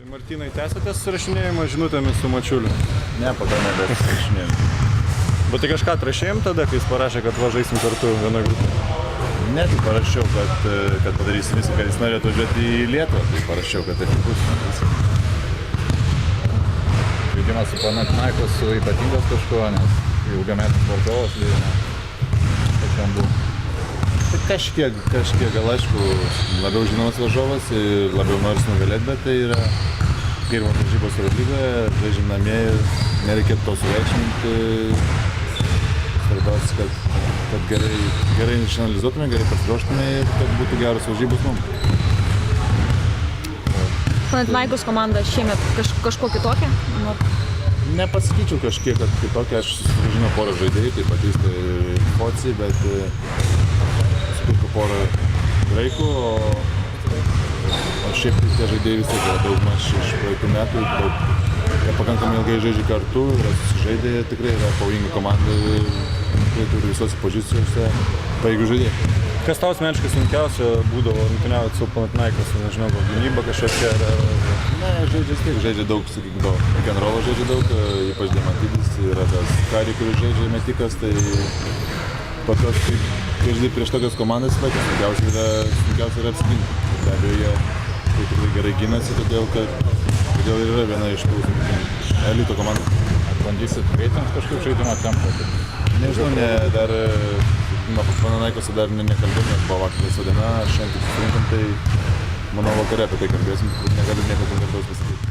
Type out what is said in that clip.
Martynai, tęsėte susirašinėjimą žinutėmis su Mačiuliu? Ne, po to nebesirašinėjom. Bet tai kažką atrašėjom tada, kai jis parašė, kad važaisim kartu vieną grupę? Ne, tai parašiau, kad padarysim viską, kad jis norėtų važiuoti į Lietuvą, tai parašiau, kad taip bus. Žaidimas su Panathinaikos su ypatingas kažkuo, nes ilgametis varžovas, pačiam buvo. Tai kažkiek gal aišku, labiau žinomas varžovas ir labiau noris nugalėti, bet tai yra pirmos varžybos Eurolygoje, žaidžiam namie ir nereikėtų to sureikšminti. Svarbiausia, kad gerai išanalizuotume, gerai pasiruoštume ir kad būtų geros varžybos mums. Panathinaikos komanda šiemet kažkuo kitokia? Nepasakyčiau kažkiek, kad kitokia. Aš susipažinau porą žaidėjų, taip pat jis tai Foci, bet supirko porą graikų, o šiaip tie žaidėjai vis tiek yra daug maž iš praeitų metų. Jie pakankamai ilgai žaidžia kartu, yra susižaidė, tikrai yra pavojinga komanda, tikrai turi visose pozicijose pajėgių žaidėjų. Kas tau asmeniškai sunkiausia būdavo rungtyniauti su Panathinaikos, nežinau, gal gynyba kažkokia ar... Ne, žaidžia daug, sakykime, to rock'n'rollo žaidžia daug, ypač Diamantidis, yra tas Kari, kuris žaidžia metikas, tai tokios, kai žaidži prieš tokias komandas, sunkiausia yra apsiginti. Be abejo, jie tikrai gerai ginasi, todėl ir yra viena iš tų elito komandų. Ar bandysit greitint kažkaip žaidimą tempą? Nežinau, dar Panathinaikose dar nekalbėjom, nes buvo vakar laisva diena, šiandien tik susirinkam, tai manau vakare apie tai kalbėsim, negalim nieko konkretaus pasakyti.